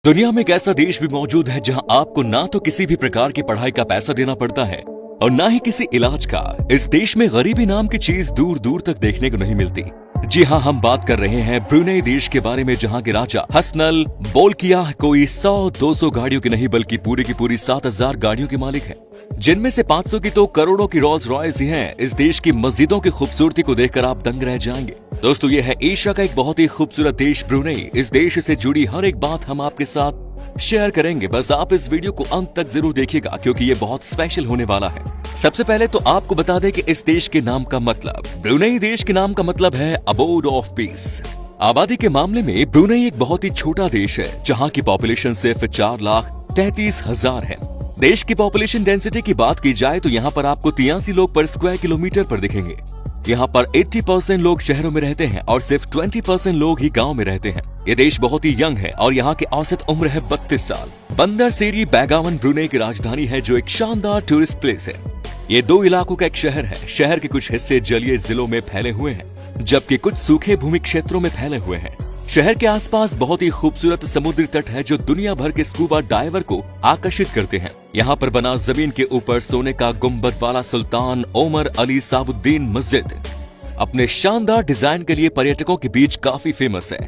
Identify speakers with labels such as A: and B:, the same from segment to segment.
A: दुनिया में एक ऐसा देश भी मौजूद है जहां आपको ना तो किसी भी प्रकार की पढ़ाई का पैसा देना पड़ता है और ना ही किसी इलाज का। इस देश में गरीबी नाम की चीज दूर दूर तक देखने को नहीं मिलती। जी हाँ, हम बात कर रहे हैं ब्रुनेई देश के बारे में, जहाँ के राजा हसनल बोल्कियाह कोई 100-200 गाड़ियों की नहीं बल्कि पूरी की पूरी 7000 गाड़ियों के मालिक हैं, जिनमें से 500 की तो करोड़ों की रोल्स रॉयस ही हैं। इस देश की मस्जिदों की खूबसूरती को देखकर आप दंग रह जाएंगे। दोस्तों, ये है एशिया का एक बहुत ही खूबसूरत देश ब्रुनेई। इस देश से जुड़ी हर एक बात हम आपके साथ शेयर करेंगे। बस आप इस वीडियो को अंत तक जरूर देखिएगा क्योंकि ये बहुत स्पेशल होने वाला है। सबसे पहले तो आपको बता दें कि इस देश के नाम का मतलब, ब्रुनेई देश के नाम का मतलब है अबोर्ड ऑफ पीस। आबादी के मामले में ब्रुनेई एक बहुत ही छोटा देश है, जहाँ की पॉपुलेशन सिर्फ 4,33,000 है। देश की पॉपुलेशन डेंसिटी की बात की जाए तो यहाँ पर आपको 83 लोग पर स्क्वायर किलोमीटर पर दिखेंगे। यहाँ पर 80% लोग शहरों में रहते हैं और सिर्फ 20% लोग ही गांव में रहते हैं। ये देश बहुत ही यंग है और यहाँ की औसत उम्र है 32 साल। बंदर सेरी बेगावन ब्रुनेई की राजधानी है, जो एक शानदार टूरिस्ट प्लेस है। ये 2 इलाकों का एक शहर है। शहर के कुछ हिस्से जलीय जिलों में फैले हुए हैं, जबकि कुछ सूखे भूमि क्षेत्रों में फैले हुए हैं। शहर के आसपास बहुत ही खूबसूरत समुद्री तट है, जो दुनिया भर के स्कूबा डाइवर को आकर्षित करते हैं। यहाँ पर बना जमीन के ऊपर सोने का गुम्बद वाला सुल्तान ओमर अली साबुद्दीन मस्जिद अपने शानदार डिजाइन के लिए पर्यटकों के बीच काफी फेमस है।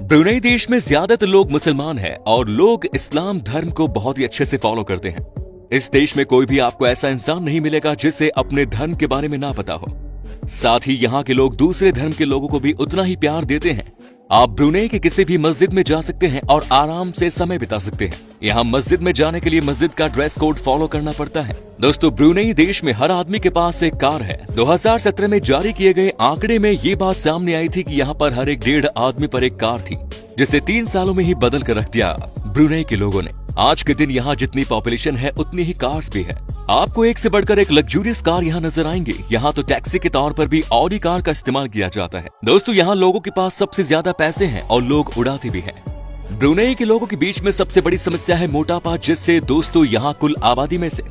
A: ब्रुनेई देश में ज्यादातर लोग मुसलमान हैं और लोग इस्लाम धर्म को बहुत ही अच्छे से फॉलो करते हैं। इस देश में कोई भी आपको ऐसा इंसान नहीं मिलेगा जिसे अपने धर्म के बारे में ना पता हो। साथ ही यहाँ के लोग दूसरे धर्म के लोगों को भी उतना ही प्यार देते हैं। आप ब्रुनेई के किसी भी मस्जिद में जा सकते हैं और आराम से समय बिता सकते हैं। यहाँ मस्जिद में जाने के लिए मस्जिद का ड्रेस कोड फॉलो करना पड़ता है। दोस्तों, ब्रुनेई देश में हर आदमी के पास एक कार है। 2017 में जारी किए गए आंकड़े में ये बात सामने आई थी कि यहाँ पर हर एक 1.5 आदमी पर एक कार थी, जिसे 3 सालों में ही बदल कर रख दिया ब्रुनेई के लोगों ने। आज के दिन यहाँ जितनी पॉपुलेशन है उतनी ही कार्स भी है। आपको एक से बढ़कर एक लग्जूरियस कार यहाँ नजर आएंगे। यहाँ तो टैक्सी के तौर पर भी ऑडी कार का इस्तेमाल किया जाता है। दोस्तों, यहाँ लोगों के पास सबसे ज्यादा पैसे हैं और लोग उड़ाते भी हैं। ब्रुनेई के लोगों के बीच में सबसे बड़ी समस्या है मोटापा, जिससे दोस्तों यहाँ कुल आबादी में से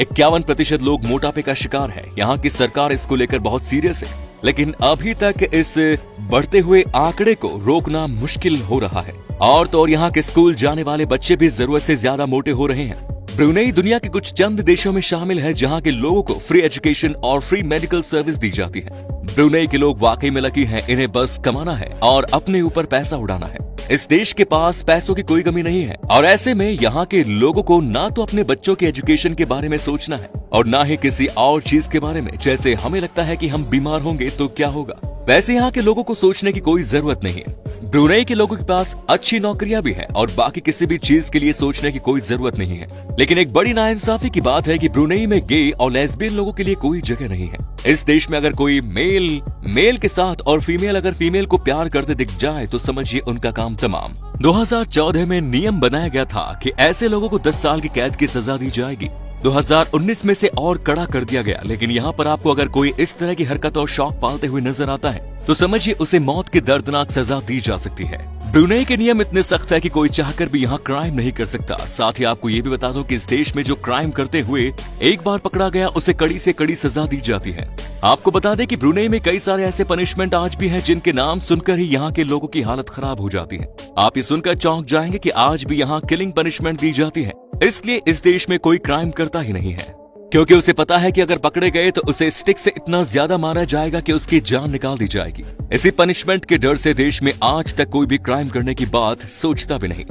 A: 51% लोग मोटापे का शिकार है। यहाँ की सरकार इसको लेकर बहुत सीरियस है, लेकिन अभी तक इस बढ़ते हुए आंकड़े को रोकना मुश्किल हो रहा है। और तो और यहाँ के स्कूल जाने वाले बच्चे भी जरूरत से ज्यादा मोटे हो रहे हैं। ब्रुनेई दुनिया के कुछ चंद देशों में शामिल है जहाँ के लोगों को फ्री एजुकेशन और फ्री मेडिकल सर्विस दी जाती है। ब्रुनेई के लोग वाकई में लकी हैं। इन्हें बस कमाना है और अपने ऊपर पैसा उड़ाना है। इस देश के पास पैसों की कोई कमी नहीं है और ऐसे में यहाँ के लोगों को ना तो अपने बच्चों के एजुकेशन के बारे में सोचना है और ना ही किसी और चीज के बारे में। जैसे हमें लगता है कि हम बीमार होंगे तो क्या होगा, वैसे यहाँ के लोगों को सोचने की कोई जरूरत नहीं है। ब्रुनेई के लोगों के पास अच्छी नौकरियां भी हैं और बाकी किसी भी चीज के लिए सोचने की कोई जरूरत नहीं है। लेकिन एक बड़ी नाइंसाफी की बात है कि ब्रुनेई में गे और लेस्बियन लोगों के लिए कोई जगह नहीं है। इस देश में अगर कोई मेल के साथ और फीमेल अगर फीमेल को प्यार करते दिख जाए तो समझिए उनका काम तमाम। 2014 में नियम बनाया गया था कि ऐसे लोगों को 10 साल की कैद की सजा दी जाएगी। 2019 में से और कड़ा कर दिया गया। लेकिन यहाँ पर आपको अगर कोई इस तरह की हरकत और शौक पालते हुए नजर आता है तो समझिए उसे मौत की दर्दनाक सजा दी जा सकती है। ब्रुनेई के नियम इतने सख्त है कि कोई चाहकर भी यहाँ क्राइम नहीं कर सकता। साथ ही आपको ये भी बता दूं कि इस देश में जो क्राइम करते हुए एक बार पकड़ा गया उसे कड़ी से कड़ी सजा दी जाती है। आपको बता दें कि ब्रुनेई में कई सारे ऐसे पनिशमेंट आज भी हैं जिनके नाम सुनकर ही यहाँ के लोगों की हालत खराब हो जाती है। आप ये सुनकर चौंक जाएंगे कि आज भी यहाँ किलिंग पनिशमेंट दी जाती है। इसलिए इस देश में कोई क्राइम करता ही नहीं है, क्योंकि उसे पता है कि अगर पकड़े गए तो उसे स्टिक से इतना ज्यादा मारा जाएगा कि उसकी जान निकाल दी जाएगी। इसी पनिशमेंट के डर से देश में आज तक कोई भी क्राइम करने की बात सोचता भी नहीं।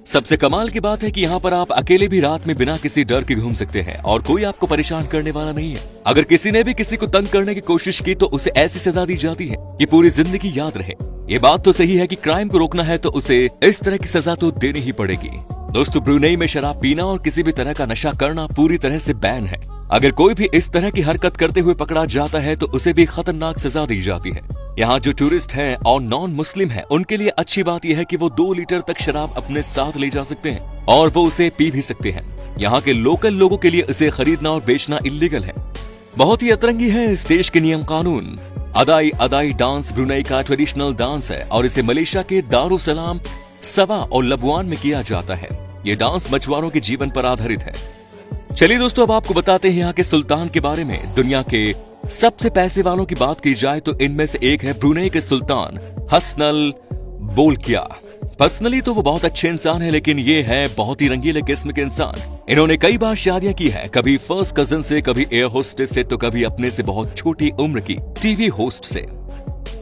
A: सबसे कमाल की बात है कि यहाँ पर आप अकेले भी रात में बिना किसी डर के घूम सकते हैं और कोई आपको परेशान करने वाला नहीं है। अगर किसी ने भी किसी को तंग करने की कोशिश की तो उसे ऐसी सजा दी जाती है कि पूरी जिंदगी याद रहे। ये बात तो सही है कि क्राइम को रोकना है तो उसे इस तरह की सजा तो देनी ही पड़ेगी। दोस्तों, ब्रुनेई में शराब पीना और किसी भी तरह का नशा करना पूरी तरह से बैन है। अगर कोई भी इस तरह की हरकत करते हुए पकड़ा जाता है तो उसे भी खतरनाक सजा दी जाती है। यहाँ जो टूरिस्ट हैं और नॉन मुस्लिम हैं उनके लिए अच्छी बात यह है कि वो 2 लीटर तक शराब अपने साथ ले जा सकते हैं और वो उसे पी भी सकते हैं। यहाँ के लोकल लोगों के लिए इसे खरीदना और बेचना इल्लीगल है। बहुत ही अतरंगी है इस देश के नियम कानून। अदाई डांस ब्रुनेई का ट्रेडिशनल डांस है और इसे मलेशिया के दारुसलाम, सवा और लबुआन में किया जाता है। ये डांस मछुआरों के जीवन पर आधारित है। चलिए दोस्तों, अब आपको बताते हैं यहाँ के सुल्तान के बारे में। दुनिया के सबसे पैसे वालों की बात की जाए तो इनमें से एक है ब्रुनेई के सुल्तान हसनल बोल्कियाह। पर्सनली तो वो बहुत अच्छे इंसान है, लेकिन ये है बहुत ही रंगीले किस्म के इंसान। इन्होंने कई बार शादियां की है, कभी फर्स्ट कजन से, कभी एयर होस्टेस से, तो कभी अपने से बहुत छोटी उम्र की टीवी होस्ट से।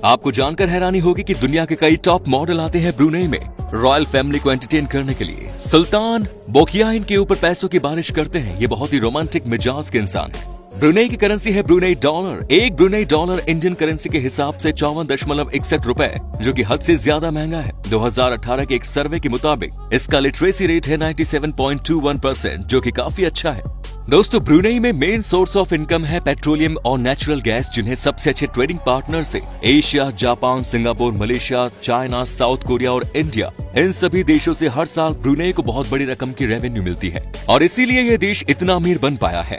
A: आपको जानकर हैरानी होगी कि दुनिया के कई टॉप मॉडल आते हैं ब्रुनेई में रॉयल फैमिली को एंटरटेन करने के लिए। सुल्तान बोकिया इनके ऊपर पैसों की बारिश करते हैं। ये बहुत ही रोमांटिक मिजाज के इंसान है। ब्रुनेई की करेंसी है ब्रुनेई डॉलर। एक ब्रुनेई डॉलर इंडियन करेंसी के हिसाब से 54.61 रुपए, जो कि हद से ज्यादा महंगा है। 2018 के एक सर्वे के मुताबिक इसका लिटरेसी रेट है 97.21%, जो कि काफी अच्छा है। दोस्तों, ब्रुनेई में मेन सोर्स ऑफ इनकम है पेट्रोलियम और नेचुरल गैस, जिन्हें सबसे अच्छे ट्रेडिंग पार्टनर से Asia, Japan, Singapore, Malaysia, China, south Korea और इंडिया, इन सभी देशों से हर साल ब्रुनेई को बहुत बड़ी रकम की रेवेन्यू मिलती है और इसीलिए ये देश इतना अमीर बन पाया है।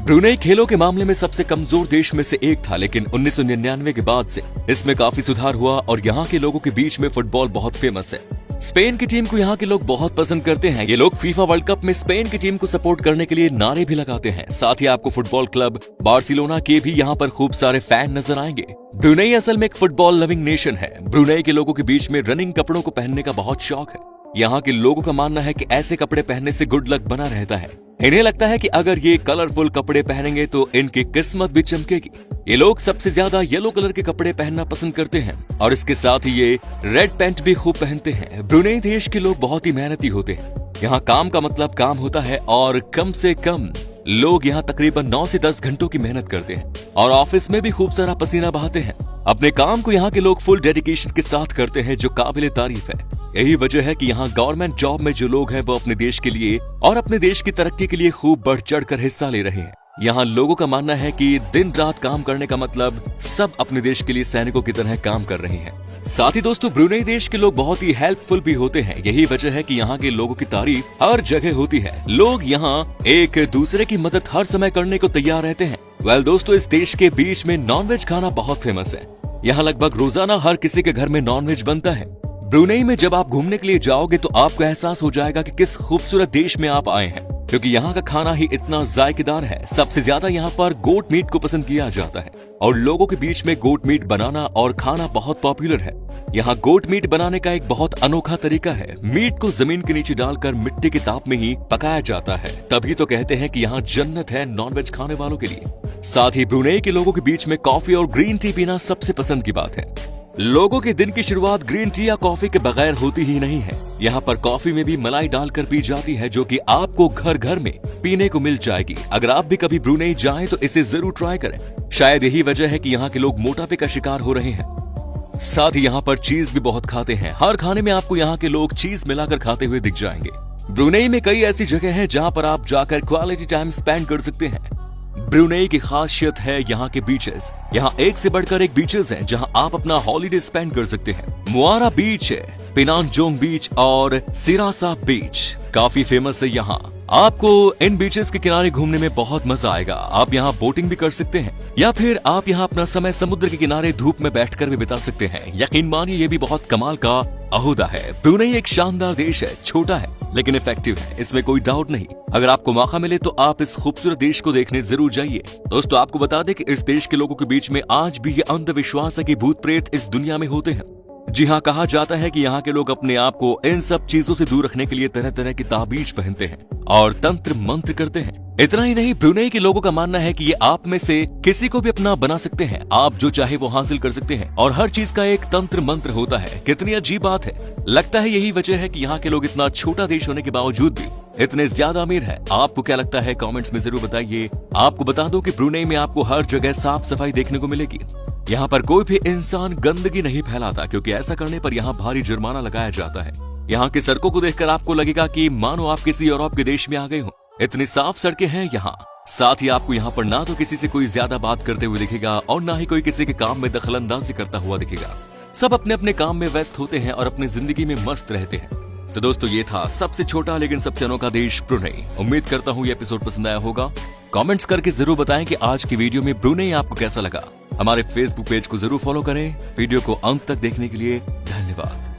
A: ब्रुनेई खेलों के मामले में सबसे कमजोर देश में से एक था, लेकिन 1999 के बाद से इसमें काफी सुधार हुआ और यहाँ के लोगों के बीच में फुटबॉल बहुत फेमस है। स्पेन की टीम को यहाँ के लोग बहुत पसंद करते हैं। ये लोग फीफा वर्ल्ड कप में स्पेन की टीम को सपोर्ट करने के लिए नारे भी लगाते हैं। साथ ही आपको फुटबॉल क्लब बार्सिलोना के भी यहाँ पर खूब सारे फैन नजर आएंगे। ब्रुनेई असल में एक फुटबॉल लविंग नेशन है। ब्रुनेई के लोगों के बीच में रनिंग कपड़ों को पहनने का बहुत शौक है। यहाँ के लोगों का मानना है कि ऐसे कपड़े पहनने से गुड लक बना रहता है। इन्हें लगता है कि अगर ये कलरफुल कपड़े पहनेंगे तो इनकी किस्मत भी चमकेगी। ये लोग सबसे ज्यादा येलो कलर के कपड़े पहनना पसंद करते हैं और इसके साथ ही ये रेड पैंट भी खूब पहनते हैं। ब्रुनेई देश के लोग बहुत ही मेहनती होते हैं। यहाँ काम का मतलब काम होता है और कम से कम लोग यहाँ तकरीबन 9 से 10 घंटों की मेहनत करते हैं और ऑफिस में भी खूब सारा पसीना बहाते हैं। अपने काम को यहाँ के लोग फुल डेडिकेशन के साथ करते हैं, जो काबिले तारीफ है। यही वजह है कि यहाँ गवर्नमेंट जॉब में जो लोग हैं वो अपने देश के लिए और अपने देश की तरक्की के लिए खूब बढ़ चढ़ कर हिस्सा ले रहे हैं। यहाँ लोगों का मानना है कि दिन रात काम करने का मतलब सब अपने देश के लिए सैनिकों की तरह काम कर रहे हैं। साथ ही दोस्तों, ब्रुनेई देश के लोग बहुत ही हेल्पफुल भी होते हैं। यही वजह है कि यहाँ के लोगों की तारीफ हर जगह होती है। लोग यहाँ एक दूसरे की मदद हर समय करने को तैयार रहते हैं। दोस्तों, इस देश के बीच में नॉनवेज खाना बहुत फेमस है। यहाँ लगभग रोजाना हर किसी के घर में नॉनवेज बनता है। ब्रुनेई में जब आप घूमने के लिए जाओगे तो आपको एहसास हो जाएगा कि किस खूबसूरत देश में आप आए हैं, क्योंकि यहाँ का खाना ही इतना जायकेदार है। सबसे ज्यादा यहाँ पर गोट मीट को पसंद किया जाता है और लोगों के बीच में गोट मीट बनाना और खाना बहुत पॉपुलर है। यहाँ गोट मीट बनाने का एक बहुत अनोखा तरीका है। मीट को जमीन के नीचे डालकर मिट्टी के ताप में ही पकाया जाता है। तभी तो कहते हैं कि यहाँ जन्नत है नॉनवेज खाने वालों के लिए। साथ ही ब्रुनेई के लोगों के बीच में कॉफी और ग्रीन टी पीना सबसे पसंद की बात है। लोगों के दिन की शुरुआत ग्रीन टी या कॉफी के बगैर होती ही नहीं है। यहाँ पर कॉफी में भी मलाई डालकर पी जाती है, जो कि आपको घर घर में पीने को मिल जाएगी। अगर आप भी कभी ब्रुनेई जाएं तो इसे जरूर ट्राई करें। शायद यही वजह है कि यहाँ के लोग मोटापे का शिकार हो रहे हैं। साथ ही यहाँ पर चीज भी बहुत खाते हैं। हर खाने में आपको यहाँ के लोग चीज मिलाकर खाते हुए दिख जाएंगे। ब्रुनेई में कई ऐसी जगह है जहाँ पर आप जाकर क्वालिटी टाइम स्पेंड कर सकते हैं। ब्रुनेई की खासियत है यहाँ के बीचेस। यहाँ एक से बढ़कर एक बीचेस हैं जहाँ आप अपना हॉलीडे स्पेंड कर सकते हैं। मुआरा बीच है, पिनांगजोंग बीच और सिरासा बीच काफी फेमस है। यहाँ आपको इन बीचेस के किनारे घूमने में बहुत मजा आएगा। आप यहाँ बोटिंग भी कर सकते हैं या फिर आप यहाँ अपना समय समुद्र के किनारे धूप में बैठकर भी बिता सकते हैं। यकीन मानिए ये भी बहुत कमाल का अहूदा है। ब्रुनेई एक शानदार देश है, छोटा है लेकिन इफेक्टिव है, इसमें कोई डाउट नहीं। अगर आपको मौका मिले तो आप इस खूबसूरत देश को देखने जरूर जाइए। दोस्तों, आपको बता दें कि इस देश के लोगों के बीच में आज भी ये अंधविश्वास है कि भूत प्रेत इस दुनिया में होते हैं। जी हाँ, कहा जाता है कि यहाँ के लोग अपने आप को इन सब चीजों से दूर रखने के लिए तरह तरह की ताबीज पहनते हैं और तंत्र मंत्र करते हैं। इतना ही नहीं, ब्रुनेई के लोगों का मानना है कि ये आप में से किसी को भी अपना बना सकते हैं। आप जो चाहे वो हासिल कर सकते हैं और हर चीज का एक तंत्र मंत्र होता है। कितनी अजीब बात है। लगता है यही वजह है कि यहाँ के लोग इतना छोटा देश होने के बावजूद भी इतने ज्यादा अमीर है। आपको क्या लगता है कमेंट्स में जरूर बताइए। आपको बता दो कि ब्रुनेई में आपको हर जगह साफ सफाई देखने को मिलेगी। यहाँ पर कोई भी इंसान गंदगी नहीं फैलाता, क्योंकि ऐसा करने पर यहाँ भारी जुर्माना लगाया जाता है। यहाँ की सड़कों को देखकर आपको लगेगा कि मानो आप किसी यूरोप के देश में आ गए हो। इतनी साफ सड़कें हैं यहाँ। साथ ही आपको यहाँ पर ना तो किसी से कोई ज्यादा बात करते हुए दिखेगा और ना ही कोई किसी के काम में दखलंदाजी करता हुआ दिखेगा। सब अपने अपने काम में व्यस्त होते हैं और अपनी जिंदगी में मस्त रहते हैं। तो दोस्तों, ये था सबसे छोटा लेकिन सबसे अनोखा देश ब्रुनेई। उम्मीद करता हूँ ये एपिसोड पसंद आया होगा। कमेंट्स करके जरूर बताएं कि आज की वीडियो में ब्रुनेई आपको कैसा लगा। हमारे फेसबुक पेज को जरूर फॉलो करें। वीडियो को अंत तक देखने के लिए धन्यवाद।